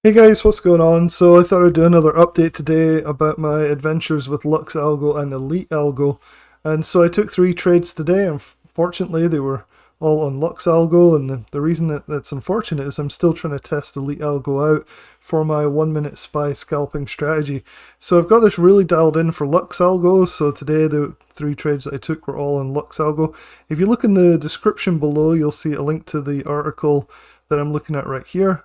Hey guys, what's going on? So I thought I'd do another update today about my adventures with LuxAlgo and LuxAlgo. And so I took 3 trades today, and fortunately they were all on LuxAlgo, and the reason that's unfortunate is I'm still trying to test the LuxAlgo out for my 1 minute SPY scalping strategy. So I've got this really dialed in for LuxAlgo, so today the 3 trades that I took were all on LuxAlgo. If you look in the description below, you'll see a link to the article that I'm looking at right here.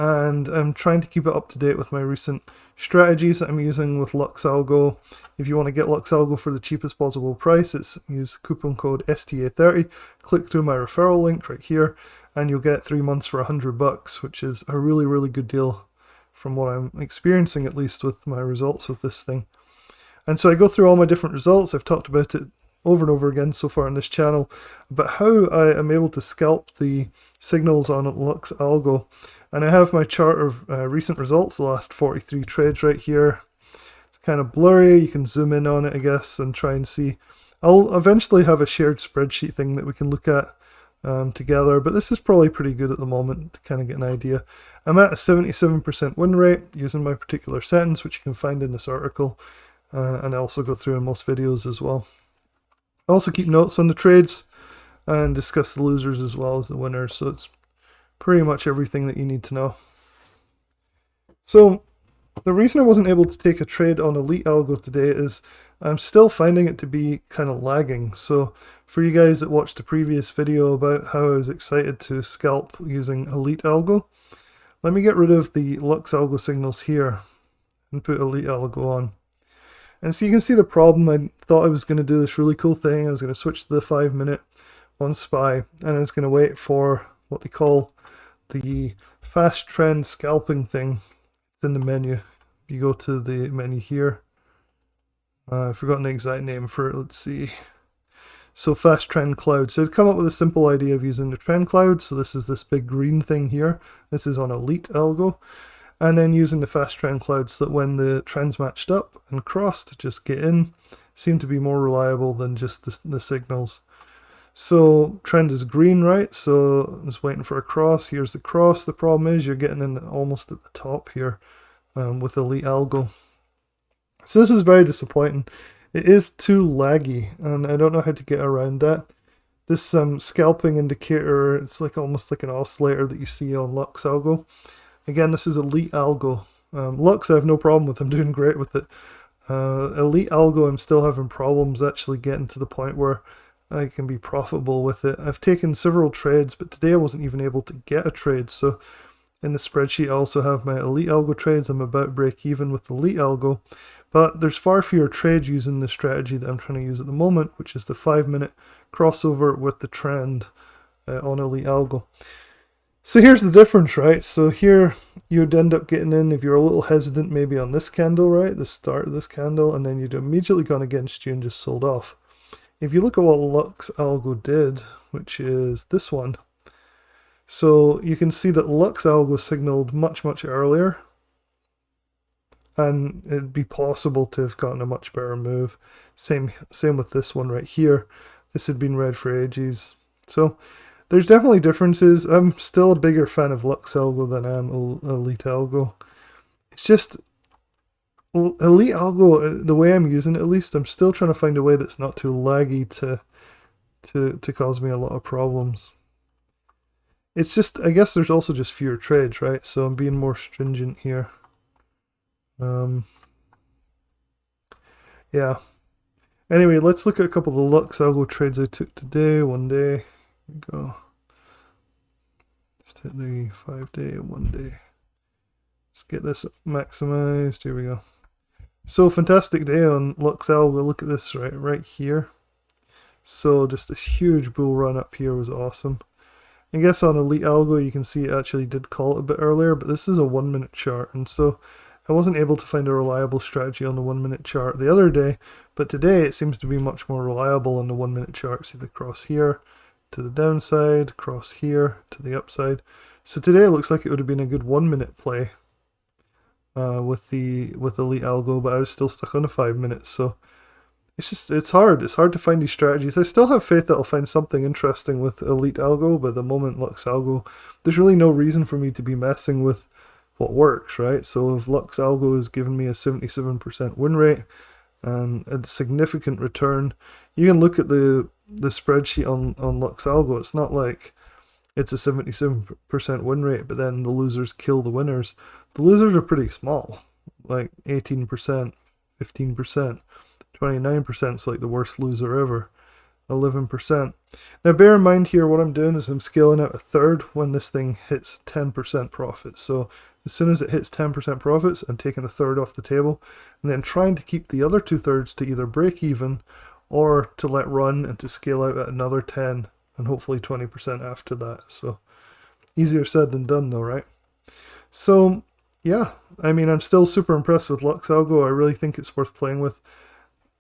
And I'm trying to keep it up to date with my recent strategies that I'm using with LuxAlgo. If you want to get LuxAlgo for the cheapest possible price, use coupon code STA30, click through my referral link right here, and you'll get 3 months for $100, which is a really good deal from what I'm experiencing, at least with my results with this thing. And so I go through all my different results. I've talked about it over and over again so far on this channel about how I am able to scalp the signals on LuxAlgo. And I have my chart of recent results, the last 43 trades right here. It's kind of blurry. You can zoom in on it, I guess, and try and see. I'll eventually have a shared spreadsheet thing that we can look at together, but this is probably pretty good at the moment to kind of get an idea. I'm at a 77% win rate using my particular settings, which you can find in this article, and I also go through in most videos as well. I also keep notes on the trades and discuss the losers as well as the winners, so it's pretty much everything that you need to know. So the reason I wasn't able to take a trade on LuxAlgo today is I'm still finding it to be kind of lagging. So for you guys that watched the previous video about how I was excited to scalp using LuxAlgo, let me get rid of the LuxAlgo signals here and put LuxAlgo on. And so you can see the problem. I thought I was going to do this really cool thing. I was going to switch to the 5 minute on SPY, and I was going to wait for what they call the fast trend scalping thing. It's in the menu. You go to the menu here. I've forgotten the exact name for it. Let's see. So fast trend cloud. So I've come up with a simple idea of using the trend cloud. So this is this big green thing here. This is on LuxAlgo. And then using the fast trend cloud so that when the trends matched up and crossed, just get in, seem to be more reliable than just the signals. So trend is green, right? So it's waiting for a cross. Here's the cross. The problem is you're getting in almost at the top here with the LuxAlgo. So this is very disappointing. It is too laggy, and I don't know how to get around that. This scalping indicator, it's like almost like an oscillator that you see on LuxAlgo. Again, this is a LuxAlgo. Lux I have no problem with. I'm doing great with it. LuxAlgo, I'm still having problems actually getting to the point where I can be profitable with it. I've taken several trades, but today I wasn't even able to get a trade. So in the spreadsheet, I also have my LuxAlgo trades. I'm about break even with the LuxAlgo, but there's far fewer trades using the strategy that I'm trying to use at the moment, which is the 5 minute crossover with the trend on LuxAlgo. So here's the difference, right? So here you'd end up getting in if you're a little hesitant maybe on this candle, right? The start of this candle, and then you'd immediately gone against you and just sold off. If you look at what LuxAlgo did, which is this one, so you can see that LuxAlgo signaled much earlier, and it'd be possible to have gotten a much better move. Same with this one right here. This had been red for ages. So there's definitely differences. I'm still a bigger fan of LuxAlgo than I am LuxAlgo. It's just LuxAlgo, the way I'm using it, at least, I'm still trying to find a way that's not too laggy to cause me a lot of problems. It's just, I guess there's also just fewer trades, right? So I'm being more stringent here. Yeah. Anyway, let's look at a couple of the LuxAlgo trades I took today, one day. Here we go. Just hit the 5 day, 1 day. Let's get this maximized. Here we go. So fantastic day on LuxAlgo. Look at this right here. So just this huge bull run up here was awesome. I guess on LuxAlgo you can see it actually did call it a bit earlier, but this is a 1 minute chart, and so I wasn't able to find a reliable strategy on the 1 minute chart the other day, but today it seems to be much more reliable on the 1 minute chart. See the cross here to the downside, cross here to the upside. So today it looks like it would have been a good 1 minute play with the LuxAlgo, but I was still stuck on the 5 minutes. So it's hard to find these strategies. I still have faith that I'll find something interesting with LuxAlgo, but at the moment LuxAlgo, there's really no reason for me to be messing with what works, right? So if LuxAlgo has given me a 77% win rate and a significant return, you can look at the spreadsheet on LuxAlgo. It's not like it's a 77% win rate, but then the losers kill the winners. The losers are pretty small, like 18%, 15%, 29% is like the worst loser ever, 11%. Now bear in mind here, what I'm doing is I'm scaling out a third when this thing hits 10% profit. So as soon as it hits 10% profits, I'm taking a third off the table and then trying to keep the other 2/3 to either break even or to let run and to scale out at another 10 and hopefully 20% after that. So easier said than done though, right? So yeah, I mean, I'm still super impressed with LuxAlgo. I really think it's worth playing with.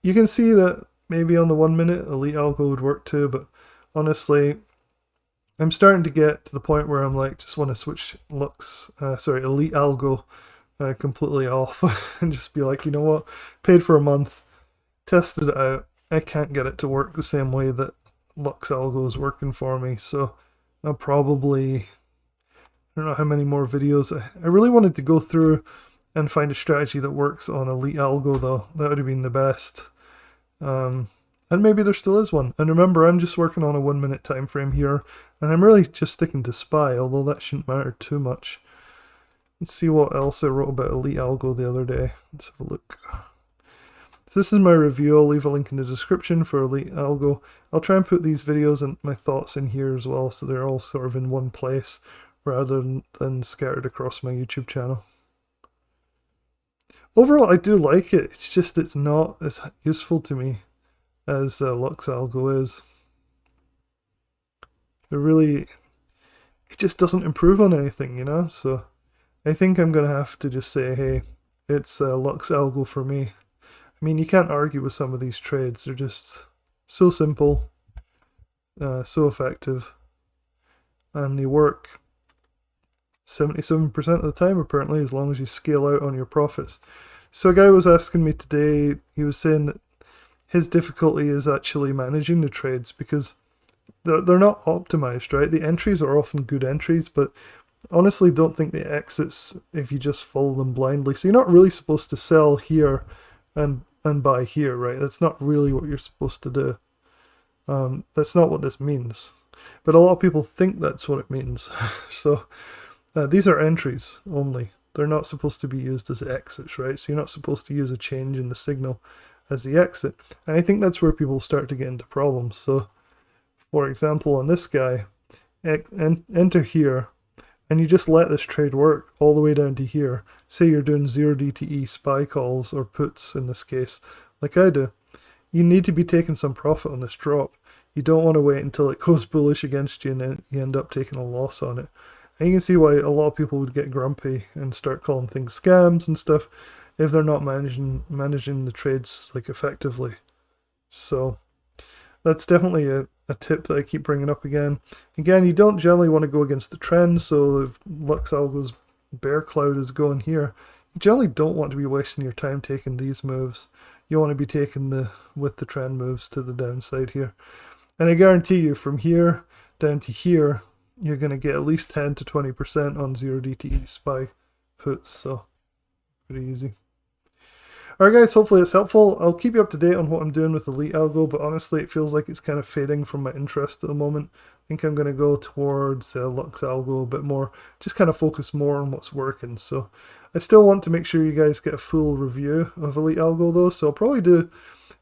You can see that maybe on the 1 minute LuxAlgo would work too, but honestly, I'm starting to get to the point where I'm like, just want to switch LuxAlgo completely off and just be like, you know what, paid for a month, tested it out, I can't get it to work the same way that LuxAlgo is working for me, so I'll probably, I don't know how many more videos. I really wanted to go through and find a strategy that works on LuxAlgo though. That would have been the best. And maybe there still is one. And remember, I'm just working on a 1 minute time frame here, and I'm really just sticking to SPY, although that shouldn't matter too much. Let's see what else I wrote about LuxAlgo the other day. Let's have a look. So this is my review. I'll leave a link in the description for LuxAlgo. I'll try and put these videos and my thoughts in here as well, so they're all sort of in one place rather than scattered across my YouTube channel. Overall, I do like it. It's just it's not as useful to me as LuxAlgo is. It just doesn't improve on anything, you know? So I think I'm going to have to just say, hey, it's LuxAlgo for me. I mean, you can't argue with some of these trades. They're just so simple, so effective, and they work 77% of the time, apparently, as long as you scale out on your profits. So a guy was asking me today, he was saying that his difficulty is actually managing the trades because they're not optimized, right? The entries are often good entries, but honestly don't think the exits if you just follow them blindly. So you're not really supposed to sell here and buy here, right? That's not really what you're supposed to do. That's not what this means. But a lot of people think that's what it means. So these are entries only. They're not supposed to be used as exits, right? So you're not supposed to use a change in the signal as the exit. And I think that's where people start to get into problems. So, for example, on this guy, enter here, and you just let this trade work all the way down to here. Say you're doing 0 DTE SPY calls, or puts in this case, like I do. You need to be taking some profit on this drop. You don't want to wait until it goes bullish against you and then you end up taking a loss on it. And you can see why a lot of people would get grumpy and start calling things scams and stuff if they're not managing the trades like effectively. So that's definitely a tip that I keep bringing up again. Again, you don't generally want to go against the trend, so if LuxAlgo's bear cloud is going here, you generally don't want to be wasting your time taking these moves. You want to be taking with the trend moves to the downside here. And I guarantee you from here down to here, you're going to get at least 10 to 20% on 0 DTE SPY puts, so pretty easy. Alright guys, hopefully it's helpful. I'll keep you up to date on what I'm doing with the LuxAlgo, but honestly it feels like it's kind of fading from my interest at the moment. I think I'm going to go towards LuxAlgo a bit more, just kind of focus more on what's working. So I still want to make sure you guys get a full review of LuxAlgo though, so I'll probably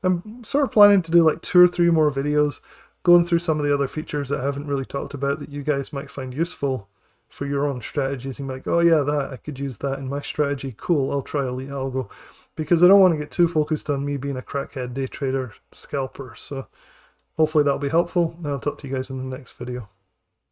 I'm sort of planning to do like 2 or 3 more videos going through some of the other features that I haven't really talked about that you guys might find useful for your own strategies. And be like, oh yeah, I could use that in my strategy. Cool, I'll try LuxAlgo. Because I don't want to get too focused on me being a crackhead day trader scalper. So hopefully that'll be helpful. And I'll talk to you guys in the next video.